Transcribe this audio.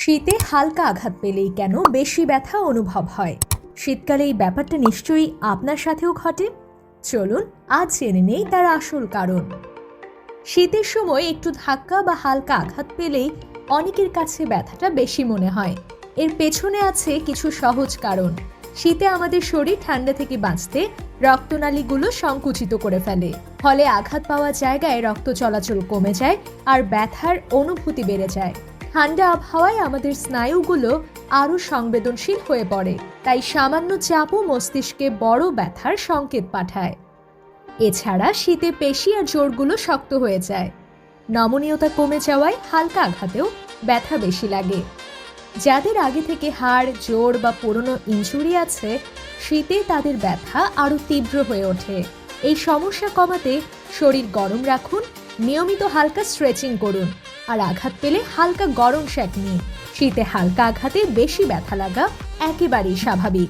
শীতে হালকা আঘাত পেলেই কেন বেশি ব্যথা অনুভব হয়? শীতকালে এই ব্যাপারটা নিশ্চয়ই আপনার সাথেও ঘটে। চলুন আজ জেনে নেই তার আসল কারণ। শীতের সময় একটু ধাক্কা বা হালকা আঘাত পেলেই অনেকের কাছে ব্যথাটা বেশি মনে হয়। এর পেছনে আছে কিছু সহজ কারণ। শীতে আমাদের শরীর ঠান্ডা থেকে বাঁচতে রক্তনালীগুলো সংকুচিত করে ফেলে, ফলে আঘাত পাওয়া জায়গায় রক্ত চলাচল কমে যায় আর ব্যথার অনুভূতি বেড়ে যায়। ঠান্ডা আবহাওয়ায় আমাদের স্নায়ুগুলো আরও সংবেদনশীল হয়ে পড়ে, তাই সামান্য চাপও মস্তিষ্কে বড় ব্যথার সংকেত পাঠায়। এছাড়া শীতে পেশি আর জোড়গুলো শক্ত হয়ে যায়, নমনীয়তা কমে যাওয়ায় হালকা আঘাতেও ব্যথা বেশি লাগে। যাদের আগে থেকে হাড়, জোড় বা পুরনো ইনজুরি আছে, শীতে তাদের ব্যথা আরও তীব্র হয়ে ওঠে। এই সমস্যা কমাতে শরীর গরম রাখুন, নিয়মিত হালকা স্ট্রেচিং করুন আর আঘাত পেলে হালকা গরম শ্যাক নিন। শীতে হালকা আঘাতে বেশি ব্যথা লাগা একেবারেই স্বাভাবিক।